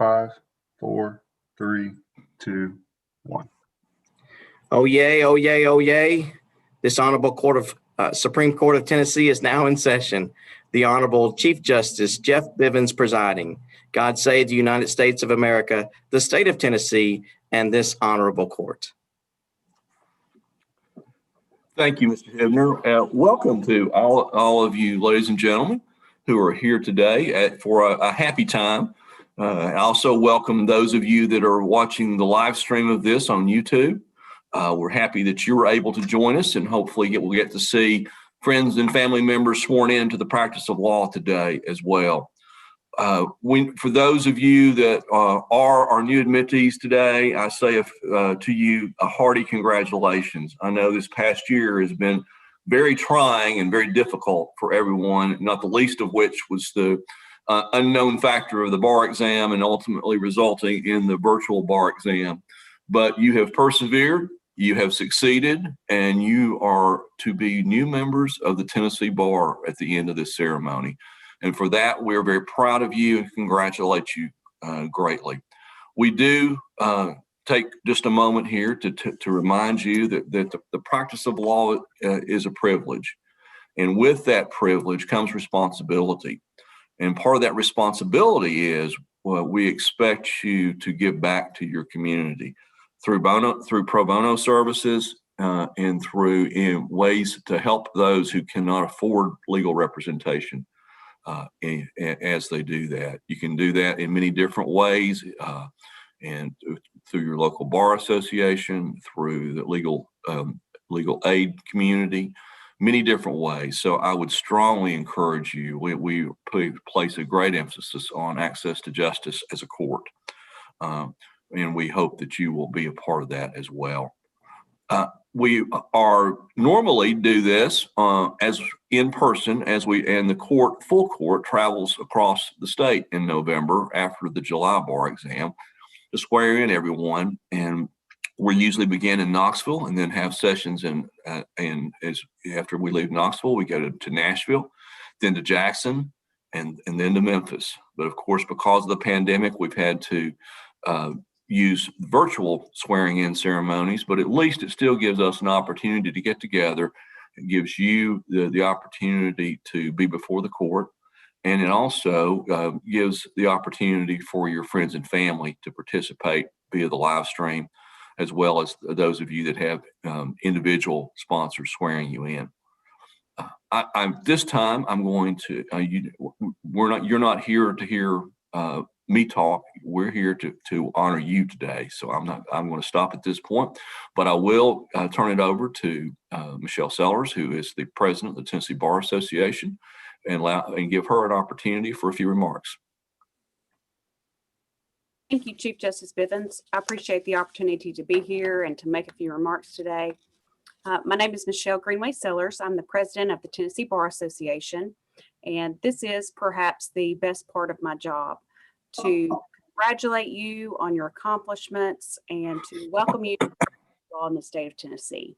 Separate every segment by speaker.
Speaker 1: 5, 4, 3, 2, 1.
Speaker 2: Oh yay, oh yay, oh yay. This Honorable Supreme Court of Tennessee is now in session. The Honorable Chief Justice Jeff Bivins presiding. God save the United States of America, the state of Tennessee, and this honorable court.
Speaker 3: Thank you, Mr. Hibner. Welcome to all of you, ladies and gentlemen, who are here today for a happy time. I also welcome those of you that are watching the live stream of this on YouTube. We're happy that you were able to join us, and hopefully we'll get to see friends and family members sworn into the practice of law today as well. For those of you that are our new admittees today, I say to you a hearty congratulations. I know this past year has been very trying and very difficult for everyone, not the least of which was the unknown factor of the bar exam and ultimately resulting in the virtual bar exam. But you have persevered, you have succeeded, and you are to be new members of the Tennessee Bar at the end of this ceremony. And for that, we're very proud of you and congratulate you greatly. We do take just a moment here to remind you that the practice of law is a privilege. And with that privilege comes responsibility. And part of that responsibility is we expect you to give back to your community through pro bono services and in ways to help those who cannot afford legal representation. As they do that. You can do that in many different ways, and through your local bar association, through the legal aid community, many different ways. So I would strongly encourage you. We place a great emphasis on access to justice as a court, and we hope that you will be a part of that as well. We are normally do this as in person as the full court travels across the state in November after the July bar exam to swear in everyone. And we usually begin in Knoxville and then have sessions after we leave Knoxville, we go to Nashville, then to Jackson, and then to Memphis. But of course, because of the pandemic, we've had to use virtual swearing in ceremonies, but at least it still gives us an opportunity to get together. It gives you the opportunity to be before the court. And it also gives the opportunity for your friends and family to participate via the live stream, as well as those of you that have individual sponsors swearing you in. This time I'm going to, you're not here to hear me talk. We're here to honor you today. So I'm going to stop at this point, but I will turn it over to Michelle Sellers, who is the president of the Tennessee Bar Association, and give her an opportunity for a few remarks.
Speaker 4: Thank you, Chief Justice Bivins. I appreciate the opportunity to be here and to make a few remarks today. My name is Michelle Greenway Sellers. I'm the president of the Tennessee Bar Association, and this is perhaps the best part of my job, to congratulate you on your accomplishments and to welcome you to law in the state of Tennessee.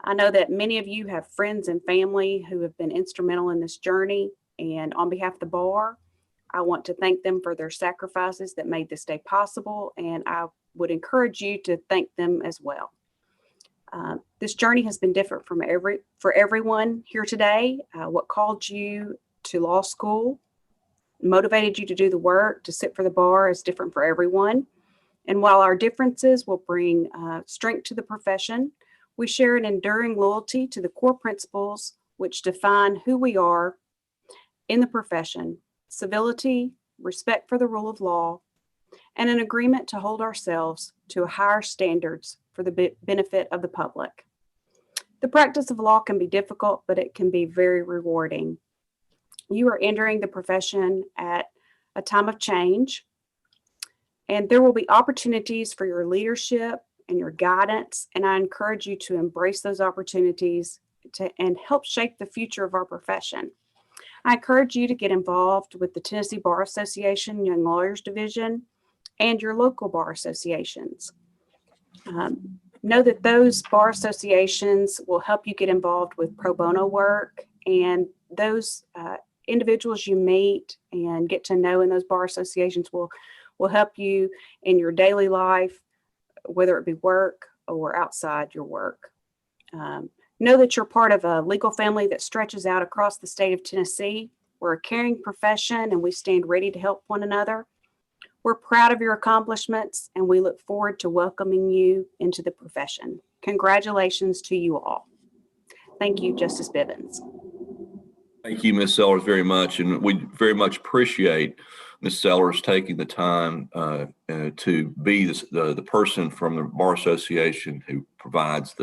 Speaker 4: I know that many of you have friends and family who have been instrumental in this journey, and on behalf of the bar, I want to thank them for their sacrifices that made this day possible, and I would encourage you to thank them as well. This journey has been different for everyone here today. What called you to law school, motivated you to do the work, to sit for the bar is different for everyone. And while our differences will bring strength to the profession, we share an enduring loyalty to the core principles which define who we are in the profession: civility, respect for the rule of law, and an agreement to hold ourselves to higher standards for the benefit of the public. The practice of law can be difficult, but it can be very rewarding. You are entering the profession at a time of change, and there will be opportunities for your leadership and your guidance, and I encourage you to embrace those opportunities and help shape the future of our profession. I encourage you to get involved with the Tennessee Bar Association Young Lawyers Division and your local bar associations. Know that those bar associations will help you get involved with pro bono work, and those individuals you meet and get to know in those bar associations will help you in your daily life, whether it be work or outside your work. Know that you're part of a legal family that stretches out across the state of Tennessee. We're a caring profession and we stand ready to help one another. We're proud of your accomplishments and we look forward to welcoming you into the profession. Congratulations to you all. Thank you, Justice Bivins.
Speaker 3: Thank you, Ms. Sellers, very much. And we very much appreciate Ms. Sellers taking the time to be the person from the Bar Association who provides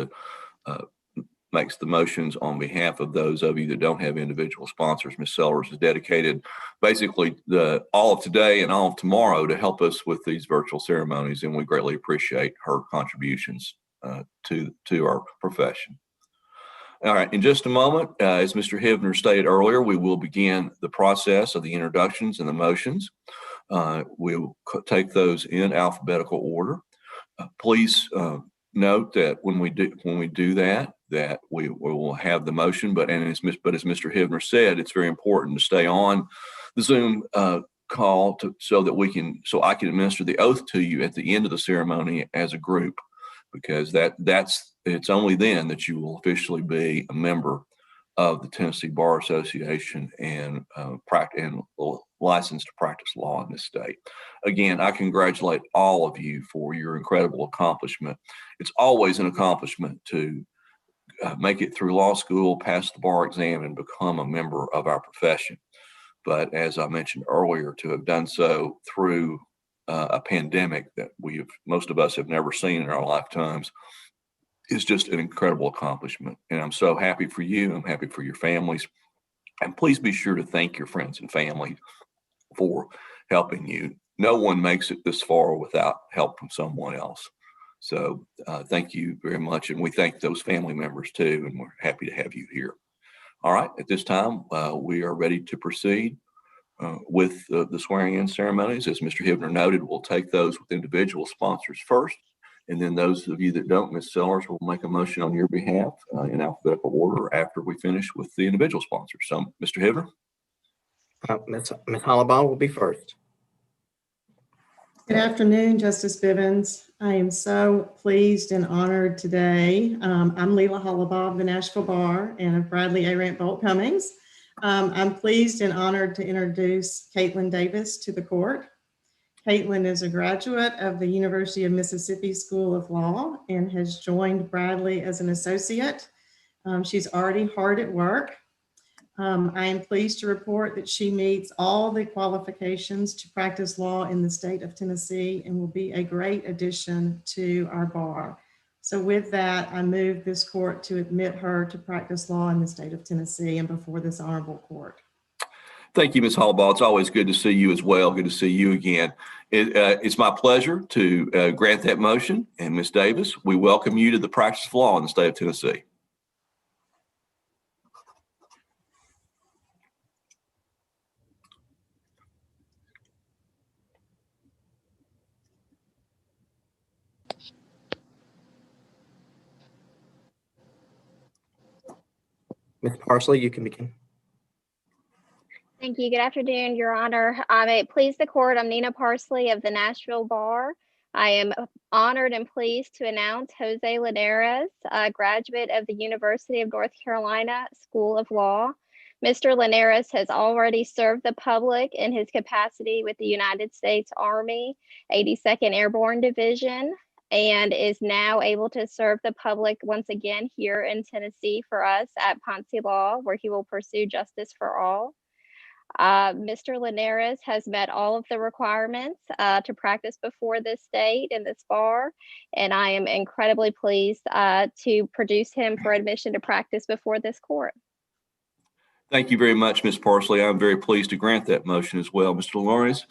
Speaker 3: makes the motions on behalf of those of you that don't have individual sponsors. Ms. Sellers has dedicated basically all of today and all of tomorrow to help us with these virtual ceremonies, and we greatly appreciate her contributions to our profession. All right, in just a moment, as Mr. Hivner stated earlier, we will begin the process of the introductions and the motions. We'll take those in alphabetical order. Please note that when we do that we will have the motion, but as Mr. Hivner said, it's very important to stay on the Zoom call so I can administer the oath to you at the end of the ceremony as a group, because it's only then that you will officially be a member of the Tennessee Bar Association and licensed to practice law in this state. Again, I congratulate all of you for your incredible accomplishment. It's always an accomplishment to make it through law school, pass the bar exam, and become a member of our profession. But as I mentioned earlier, to have done so through a pandemic that most of us have never seen in our lifetimes is just an incredible accomplishment. And I'm so happy for you. I'm happy for your families. And please be sure to thank your friends and family for helping you. No one makes it this far without help from someone else. So thank you very much. And we thank those family members too. And we're happy to have you here. All right. At this time, we are ready to proceed with the swearing in ceremonies. As Mr. Hivner noted, we'll take those with individual sponsors first. And then those of you that don't, Ms. Sellers will make a motion on your behalf in alphabetical order after we finish with the individual sponsors. So, Mr. Hivner.
Speaker 2: Ms. Hollibaugh will be first.
Speaker 5: Good afternoon, Justice Bivins. I am so pleased and honored today. I'm Leila Hollibaugh of the Nashville Bar and of Bradley A. Rant Bolt Cummings. I'm pleased and honored to introduce Caitlin Davis to the court. Caitlin is a graduate of the University of Mississippi School of Law and has joined Bradley as an associate. She's already hard at work. I am pleased to report that she meets all the qualifications to practice law in the state of Tennessee and will be a great addition to our bar. So with that, I move this court to admit her to practice law in the state of Tennessee and before this honorable court.
Speaker 3: Thank you, Ms. Hollibaugh. It's always good to see you as well. Good to see you again. It's my pleasure to grant that motion. And Ms. Davis, we welcome you to the practice of law in the state of Tennessee.
Speaker 2: Ms. Parsley, you can begin.
Speaker 6: Thank you. Good afternoon, Your Honor. May it please the court, I'm Nina Parsley of the Nashville Bar. I am honored and pleased to announce Jose Linares, a graduate of the University of North Carolina School of Law. Mr. Linares has already served the public in his capacity with the United States Army 82nd Airborne Division and is now able to serve the public once again here in Tennessee for us at Ponce Law, where he will pursue justice for all. Mr. Linares has met all of the requirements to practice before this state and this bar, and I am incredibly pleased to produce him for admission to practice before this court.
Speaker 3: Thank you very much, Ms. Parsley. I'm very pleased to grant that motion as well. Mr. Linares,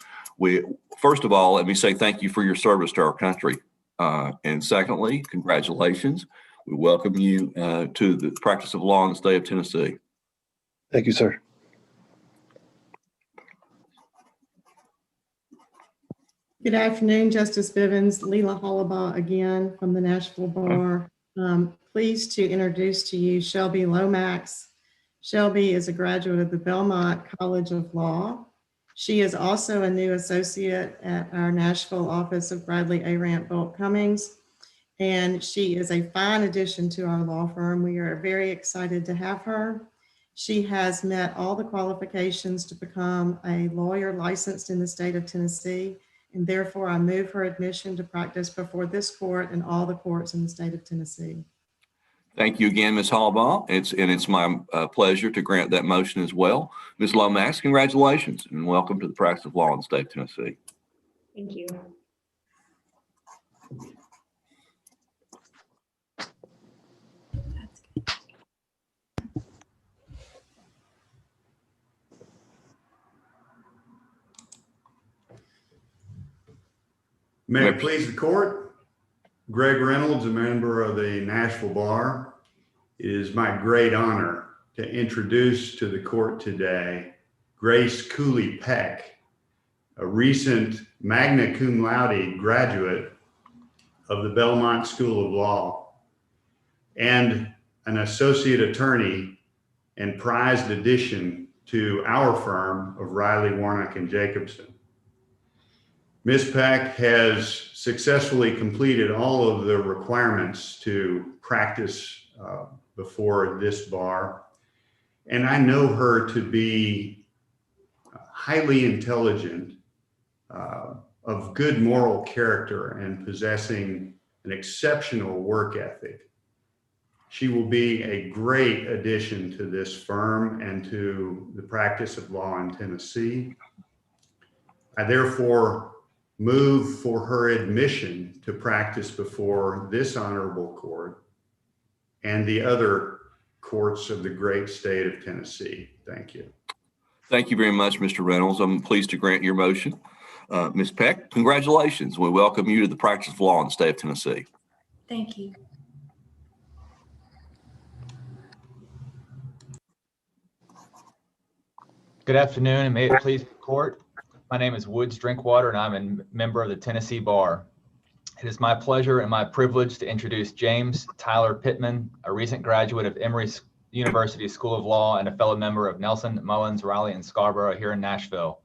Speaker 3: first of all, let me say thank you for your service to our country. And secondly, congratulations. We welcome you to the practice of law in the state of Tennessee.
Speaker 7: Thank you, sir.
Speaker 5: Good afternoon, Justice Bivins. Leila Hollibaugh again from the Nashville Bar. Pleased to introduce to you Shelby Lomax. Shelby is a graduate of the Belmont College of Law. She is also a new associate at our Nashville office of Bradley Arant Bolt Cummings, and she is a fine addition to our law firm. We are very excited to have her. She has met all the qualifications to become a lawyer licensed in the state of Tennessee, and therefore I move her admission to practice before this court and all the courts in the state of Tennessee.
Speaker 3: Thank you again, Ms. Hallbaugh. It's my pleasure to grant that motion as well. Ms. Lomax, congratulations and welcome to the practice of law in the state of Tennessee.
Speaker 7: Thank you.
Speaker 8: May it please the court, Greg Reynolds, a member of the Nashville Bar. It is my great honor to introduce to the court today Grace Cooley Peck, a recent magna cum laude graduate of the Belmont School of Law and an associate attorney and prized addition to our firm of Riley, Warnock, and Jacobson. Ms. Peck has successfully completed all of the requirements to practice before this bar, and I know her to be highly intelligent, of good moral character, and possessing an exceptional work ethic. She will be a great addition to this firm and to the practice of law in Tennessee. I therefore move for her admission to practice before this honorable court and the other courts of the great state of Tennessee. Thank you.
Speaker 3: Thank you very much, Mr. Reynolds. I'm pleased to grant your motion. Ms. Peck, congratulations. We welcome you to the practice of law in the state of Tennessee.
Speaker 7: Thank you.
Speaker 9: Good afternoon, and may it please the court. My name is Woods Drinkwater, and I'm a member of the Tennessee Bar. It is my pleasure and my privilege to introduce James Tyler Pittman, a recent graduate of Emory University School of Law and a fellow member of Nelson, Mullins, Raleigh, and Scarborough here in Nashville.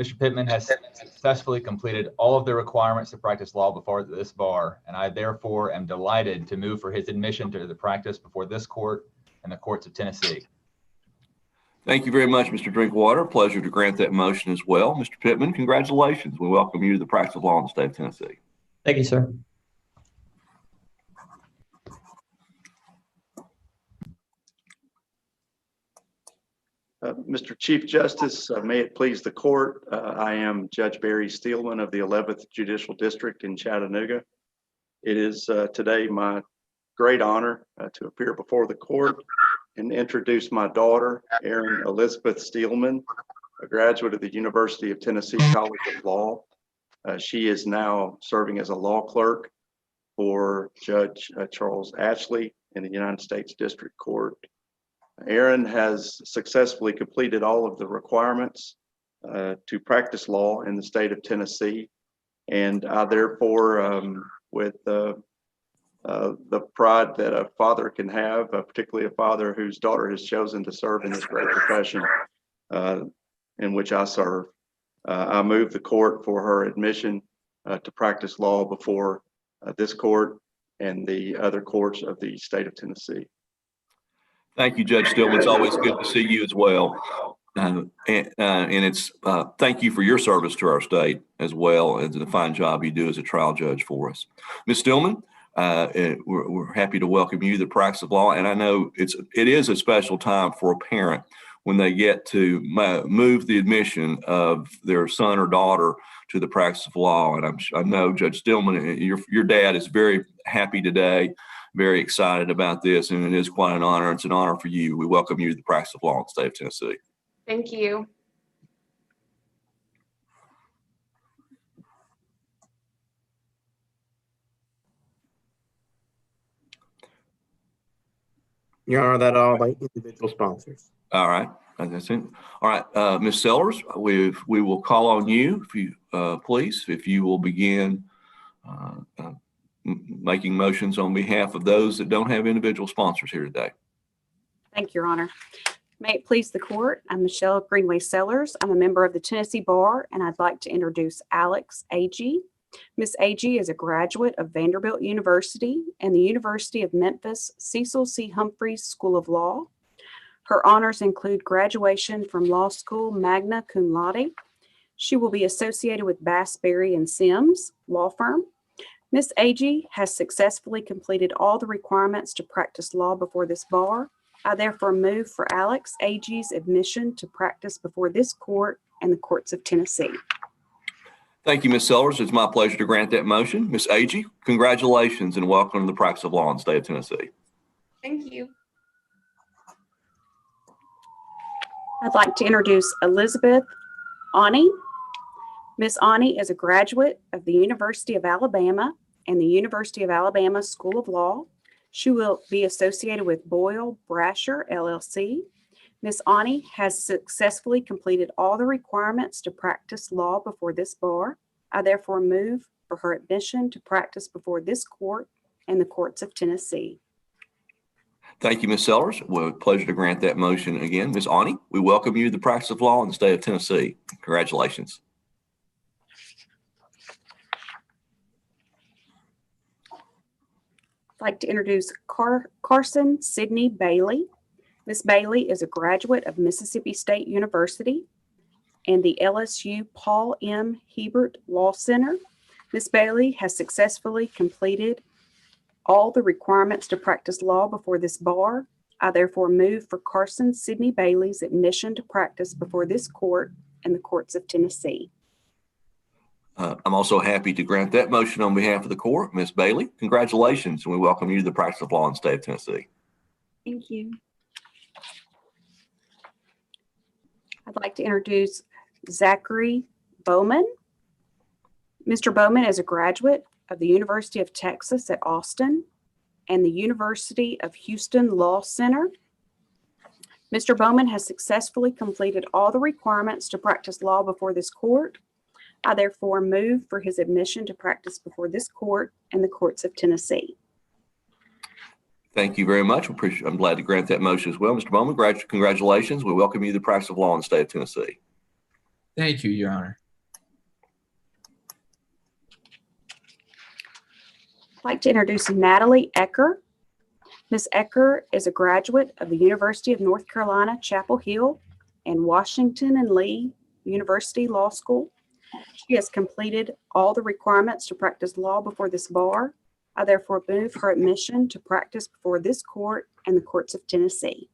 Speaker 9: Mr. Pittman has successfully completed all of the requirements to practice law before this bar, and I therefore am delighted to move for his admission to the practice before this court and the courts of Tennessee.
Speaker 3: Thank you very much, Mr. Drinkwater. Pleasure to grant that motion as well. Mr. Pittman, congratulations. We welcome you to the practice of law in the state of Tennessee.
Speaker 10: Thank you, sir.
Speaker 11: Mr. Chief Justice, may it please the court, I am Judge Barry Steelman of the 11th Judicial District in Chattanooga. It is today my great honor to appear before the court and introduce my daughter, Erin Elizabeth Steelman, a graduate of the University of Tennessee College of Law. She is now serving as a law clerk for Judge Charles Ashley in the United States District Court. Erin has successfully completed all of the requirements to practice law in the state of Tennessee, and I therefore, with the pride that a father can have, particularly a father whose daughter has chosen to serve in this great profession in which I serve, I move the court for her admission to practice law before this court and the other courts of the state of Tennessee.
Speaker 3: Thank you, Judge Stillman. It's always good to see you as well. And it's thank you for your service to our state as well as the fine job you do as a trial judge for us. Ms. Stillman, we're happy to welcome you to the practice of law. And I know it is a special time for a parent when they get to move the admission of their son or daughter to the practice of law. And I know Judge Stillman, your dad is very happy today, very excited about this, and it is quite an honor. It's an honor for you. We welcome you to the practice of law in the state of Tennessee.
Speaker 7: Thank you.
Speaker 2: Your Honor, that all by individual sponsors.
Speaker 3: All right, that's it. All right, Ms. Sellers, we will call on you, if you please, if you will begin making motions on behalf of those that don't have individual sponsors here today.
Speaker 4: Thank you, Your Honor. May it please the court, I'm Michelle Greenway Sellers. I'm a member of the Tennessee Bar, and I'd like to introduce Alex Agee. Miss Agee is a graduate of Vanderbilt University and the University of Memphis Cecil C. Humphreys School of Law. Her honors include graduation from law school magna cum laude. She will be associated with Bass, Berry & Sims law firm. Miss Agee has successfully completed all the requirements to practice law before this bar. I therefore move for Alex Agee's admission to practice before this court and the courts of Tennessee.
Speaker 3: Thank you, Ms. Sellers. It's my pleasure to grant that motion. Ms. Agee, congratulations and welcome to the practice of law in the state of Tennessee.
Speaker 7: Thank you.
Speaker 4: I'd like to introduce Elizabeth Ani. Ms. Ani is a graduate of the University of Alabama and the University of Alabama School of Law. She will be associated with Boyle Brasher, LLC. Ms. Ani has successfully completed all the requirements to practice law before this bar. I therefore move for her admission to practice before this court and the courts of Tennessee.
Speaker 3: Thank you, Ms. Sellers. Well, pleasure to grant that motion again. Ms. Ani, we welcome you to the practice of law in the state of Tennessee. Congratulations.
Speaker 4: I'd like to introduce Carson Sidney Bailey. Ms. Bailey is a graduate of Mississippi State University and the LSU Paul M. Hebert Law Center. Ms. Bailey has successfully completed all the requirements to practice law before this bar. I therefore move for Carson Sidney Bailey's admission to practice before this court and the courts of Tennessee.
Speaker 3: I'm also happy to grant that motion on behalf of the court. Ms. Bailey, congratulations, and we welcome you to the practice of law in the state of Tennessee.
Speaker 7: Thank you.
Speaker 4: I'd like to introduce Zachary Bowman. Mr. Bowman is a graduate of the University of Texas at Austin and the University of Houston Law Center. Mr. Bowman has successfully completed all the requirements to practice law before this court. I therefore move for his admission to practice before this court and the courts of Tennessee.
Speaker 3: Thank you very much. I'm glad to grant that motion as well. Mr. Bowman, congratulations. We welcome you to the practice of law in the state of Tennessee.
Speaker 10: Thank you, Your Honor.
Speaker 4: I'd like to introduce Natalie Ecker. Ms. Ecker is a graduate of the University of North Carolina, Chapel Hill and Washington and Lee University Law School. She has completed all the requirements to practice law before this bar. I therefore move her admission to practice before this court and the courts of Tennessee.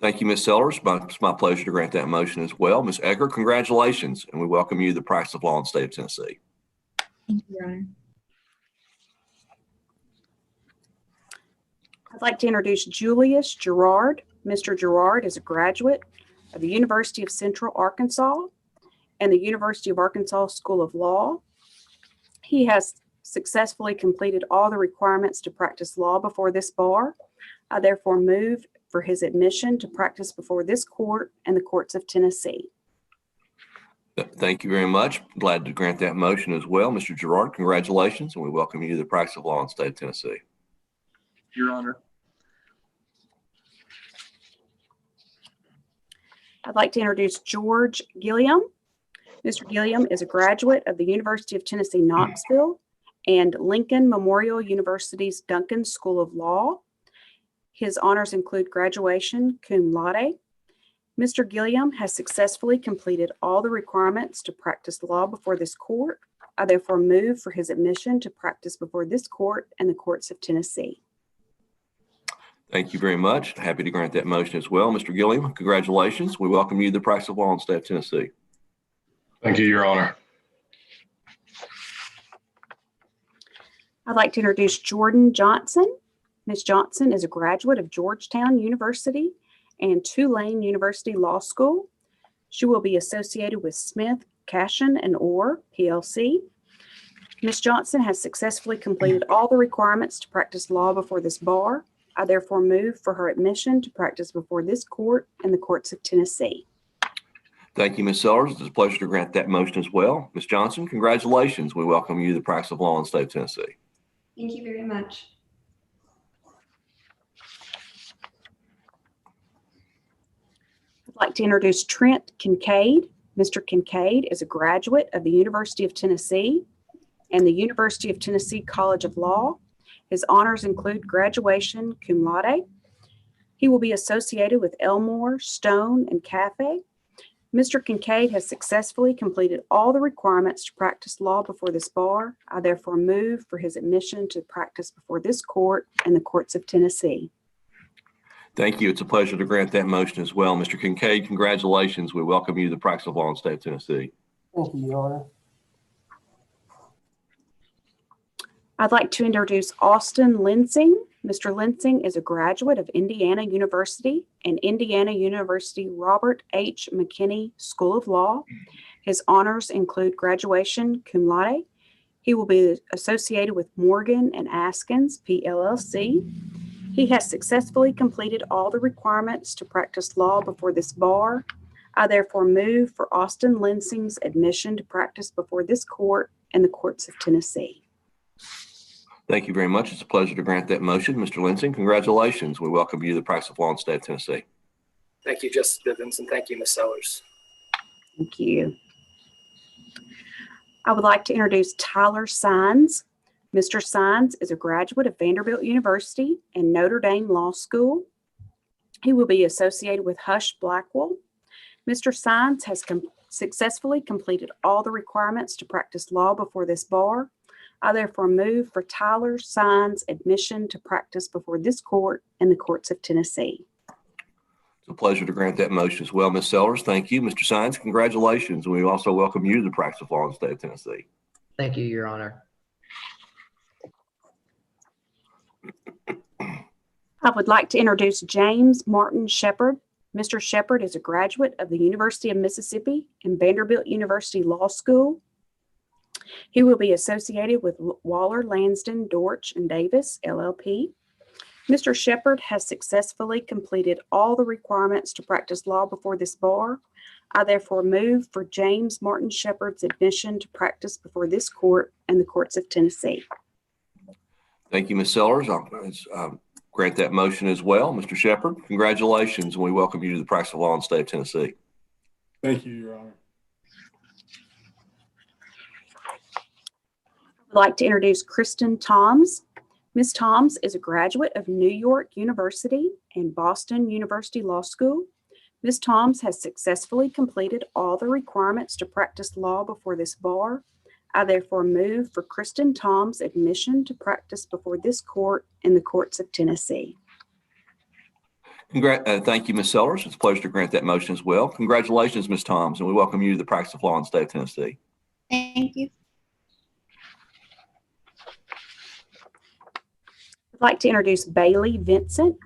Speaker 3: Thank you, Ms. Sellers. It's my pleasure to grant that motion as well. Ms. Ecker, congratulations, and we welcome you to the practice of law in the state of Tennessee.
Speaker 7: Thank you, Your Honor.
Speaker 4: I'd like to introduce Julius Gerard. Mr. Gerard is a graduate of the University of Central Arkansas and the University of Arkansas School of Law. He has successfully completed all the requirements to practice law before this bar. I therefore move for his admission to practice before this court and the courts of Tennessee.
Speaker 3: Thank you very much. Glad to grant that motion as well. Mr. Gerard, congratulations, and we welcome you to the practice of law in the state of Tennessee.
Speaker 11: Your Honor.
Speaker 4: I'd like to introduce George Gilliam. Mr. Gilliam is a graduate of the University of Tennessee, Knoxville and Lincoln Memorial University's Duncan School of Law. His honors include graduation cum laude. Mr. Gilliam has successfully completed all the requirements to practice law before this court. I therefore move for his admission to practice before this court and the courts of Tennessee.
Speaker 3: Thank you very much. Happy to grant that motion as well. Mr. Gilliam, congratulations. We welcome you to the practice of law in the state of Tennessee.
Speaker 1: Thank you, Your Honor.
Speaker 4: I'd like to introduce Jordan Johnson. Ms. Johnson is a graduate of Georgetown University and Tulane University Law School. She will be associated with Smith, Cashin & Orr, PLC. Ms. Johnson has successfully completed all the requirements to practice law before this bar. I therefore move for her admission to practice before this court and the courts of Tennessee.
Speaker 3: Thank you, Ms. Sellers. It's a pleasure to grant that motion as well. Ms. Johnson, congratulations. We welcome you to the practice of law in the state of Tennessee.
Speaker 7: Thank you very much.
Speaker 4: I'd like to introduce Trent Kincaid. Mr. Kincaid is a graduate of the University of Tennessee and the University of Tennessee College of Law. His honors include graduation cum laude. He will be associated with Elmore, Stone, and Cafe. Mr. Kincaid has successfully completed all the requirements to practice law before this bar. I therefore move for his admission to practice before this court and the courts of Tennessee.
Speaker 3: Thank you. It's a pleasure to grant that motion as well. Mr. Kincaid, congratulations. We welcome you to the practice of law in the state of Tennessee.
Speaker 12: Thank you, Your Honor.
Speaker 4: I'd like to introduce Austin Lensing. Mr. Lensing is a graduate of Indiana University and Indiana University Robert H. McKinney School of Law. His honors include graduation cum laude. He will be associated with Morgan and Askins, PLLC. He has successfully completed all the requirements to practice law before this bar. I therefore move for Austin Lensing's admission to practice before this court and the courts of Tennessee.
Speaker 3: Thank you very much. It's a pleasure to grant that motion. Mr. Lensing, congratulations. We welcome you to the practice of law in the state of Tennessee.
Speaker 12: Thank you, Justice Bivins, and thank you, Ms. Sellers.
Speaker 4: Thank you. I would like to introduce Tyler Sines. Mr. Sines is a graduate of Vanderbilt University and Notre Dame Law School. He will be associated with Hush Blackwell. Mr. Sines has successfully completed all the requirements to practice law before this bar. I therefore move for Tyler Sines' admission to practice before this court and the courts of Tennessee.
Speaker 3: It's a pleasure to grant that motion as well. Ms. Sellers, thank you. Mr. Sines, congratulations. We also welcome you to the practice of law in the state of Tennessee.
Speaker 12: Thank you, Your Honor.
Speaker 4: I would like to introduce James Martin Shepard. Mr. Shepard is a graduate of the University of Mississippi and Vanderbilt University Law School. He will be associated with Waller, Lansden, Dortch, and Davis, LLP. Mr. Shepard has successfully completed all the requirements to practice law before this bar. I therefore move for James Martin Shepard's admission to practice before this court and the courts of Tennessee.
Speaker 3: Thank you, Ms. Sellers. I'll grant that motion as well. Mr. Shepard, congratulations, and we welcome you to the practice of law in the state of Tennessee.
Speaker 1: Thank you, Your Honor.
Speaker 4: I'd like to introduce Kristen Toms. Ms. Toms is a graduate of New York University and Boston University Law School. Ms. Toms has successfully completed all the requirements to practice law before this bar. I therefore move for Kristen Toms' admission to practice before this court and the courts of Tennessee.
Speaker 3: Thank you, Ms. Sellers. It's a pleasure to grant that motion as well. Congratulations, Ms. Toms, and we welcome you to the practice of law in the state of Tennessee.
Speaker 7: Thank you.
Speaker 4: I'd like to introduce Bailey Vincent.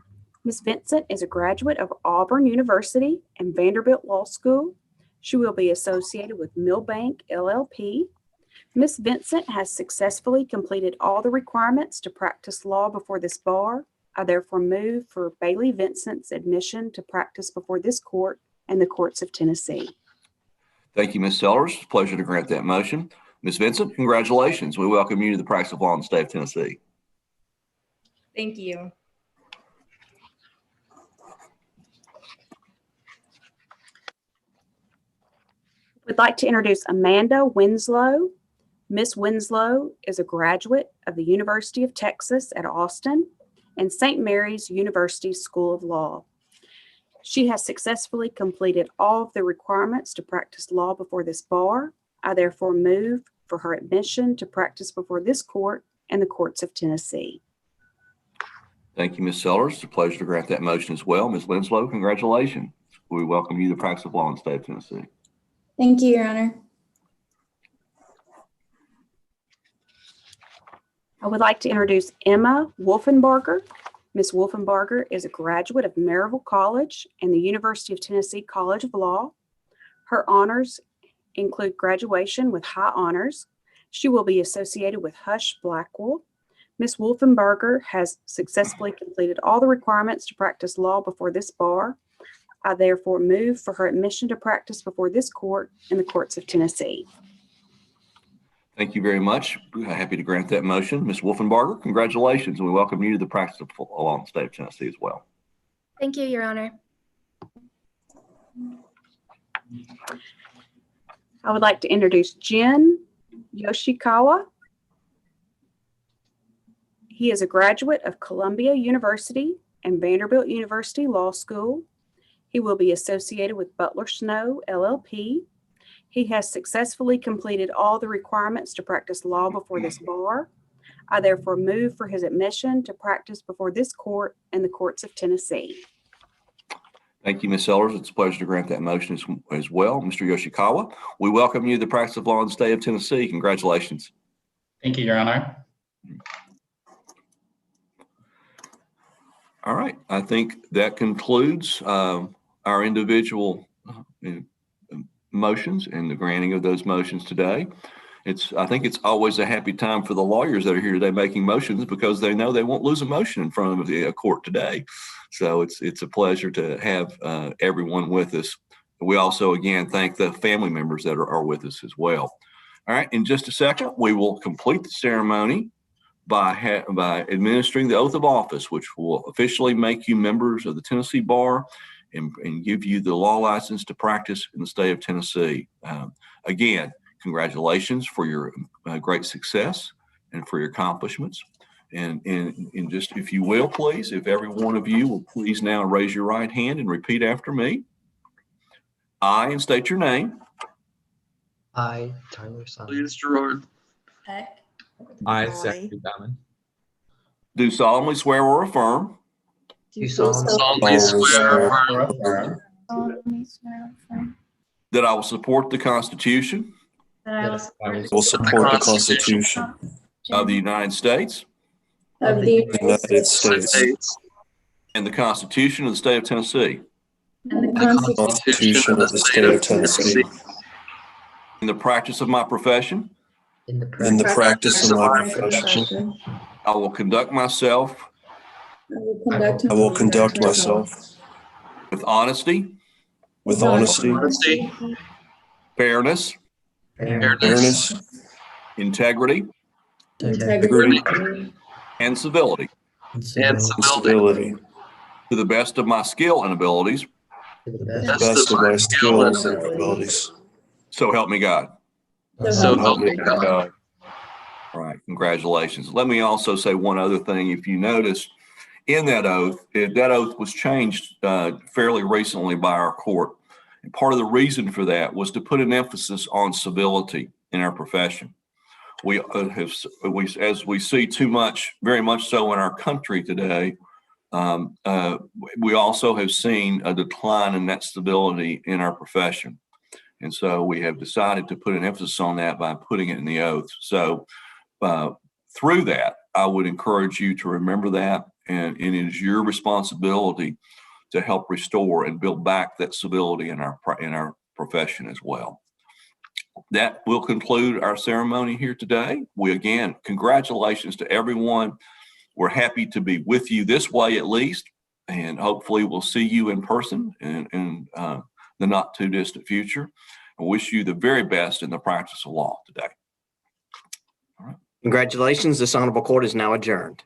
Speaker 4: Ms. Vincent is a graduate of Auburn University and Vanderbilt Law School. She will be associated with Milbank, LLP. Ms. Vincent has successfully completed all the requirements to practice law before this bar. I therefore move for Bailey Vincent's admission to practice before this court and the courts of Tennessee.
Speaker 3: Thank you, Ms. Sellers. It's a pleasure to grant that motion. Ms. Vincent, congratulations. We welcome you to the practice of law in the state of Tennessee.
Speaker 7: Thank you.
Speaker 4: We'd like to introduce Amanda Winslow. Ms. Winslow is a graduate of the University of Texas at Austin and St. Mary's University School of Law. She has successfully completed all of the requirements to practice law before this bar. I therefore move for her admission to practice before this court and the courts of Tennessee.
Speaker 3: Thank you, Ms. Sellers. It's a pleasure to grant that motion as well. Ms. Winslow, congratulations. We welcome you to the practice of law in the state of Tennessee.
Speaker 7: Thank you, Your Honor.
Speaker 4: I would like to introduce Emma Wolfenbarger. Ms. Wolfenbarger is a graduate of Maryville College and the University of Tennessee College of Law. Her honors include graduation with high honors. She will be associated with Hush Blackwell. Ms. Wolfenbarger has successfully completed all the requirements to practice law before this bar. I therefore move for her admission to practice before this court and the courts of Tennessee.
Speaker 3: Thank you very much. Happy to grant that motion. Ms. Wolfenbarger, congratulations, and we welcome you to the practice of law in the state of Tennessee as well.
Speaker 7: Thank you, Your Honor.
Speaker 4: I would like to introduce Jin Yoshikawa. He is a graduate of Columbia University and Vanderbilt University Law School. He will be associated with Butler Snow, LLP. He has successfully completed all the requirements to practice law before this bar. I therefore move for his admission to practice before this court and the courts of Tennessee.
Speaker 3: Thank you, Ms. Sellers. It's a pleasure to grant that motion as well. Mr. Yoshikawa, we welcome you to the practice of law in the state of Tennessee. Congratulations.
Speaker 13: Thank you, Your Honor.
Speaker 3: All right. I think that concludes our individual motions and the granting of those motions today. I think it's always a happy time for the lawyers that are here today making motions because they know they won't lose a motion in front of the court today. So it's a pleasure to have everyone with us. We also, again, thank the family members that are with us as well. All right. In just a second, we will complete the ceremony by administering the oath of office, which will officially make you members of the Tennessee Bar and give you the law license to practice in the state of Tennessee. Again, congratulations for your great success and for your accomplishments. And just, if you will, please, if every one of you will please now raise your right hand and repeat after me. I, and state your name.
Speaker 12: I, Tyler Simon.
Speaker 13: Please, Gerard.
Speaker 7: Heck.
Speaker 9: I, Zachary Diamond,
Speaker 3: Do solemnly swear or affirm
Speaker 12: Do solemnly
Speaker 13: swear or affirm
Speaker 3: that I will support the Constitution
Speaker 12: that I
Speaker 14: will support the Constitution
Speaker 3: of the United States
Speaker 7: Of the
Speaker 14: United States
Speaker 3: and the Constitution of the state of Tennessee,
Speaker 7: and the
Speaker 14: Constitution of the state of Tennessee,
Speaker 3: in the practice of my profession.
Speaker 12: in the
Speaker 14: in the
Speaker 12: practice
Speaker 14: practice of my profession.
Speaker 3: I will conduct myself
Speaker 14: I will conduct myself
Speaker 3: with honesty,
Speaker 14: with honesty,
Speaker 3: fairness,
Speaker 14: fairness,
Speaker 3: integrity,
Speaker 14: integrity,
Speaker 3: and civility,
Speaker 14: and civility,
Speaker 3: to the best of my skill and abilities.
Speaker 12: to the
Speaker 14: to
Speaker 12: best
Speaker 14: the best of my skills and abilities.
Speaker 3: So help me God.
Speaker 14: So help me God.
Speaker 3: All right, congratulations. Let me also say one other thing. If you notice, in that oath was changed fairly recently by our court. And part of the reason for that was to put an emphasis on civility in our profession. As we see too much, very much so in our country today, we also have seen a decline in that stability in our profession. And so we have decided to put an emphasis on that by putting it in the oath. So through that, I would encourage you to remember that, and it is your responsibility to help restore and build back that civility in our profession as well. That will conclude our ceremony here today. Congratulations to everyone. We're happy to be with you this way at least, and hopefully we'll see you in person in the not too distant future. I wish you the very best in the practice of law today.
Speaker 2: Congratulations. This honorable court is now adjourned.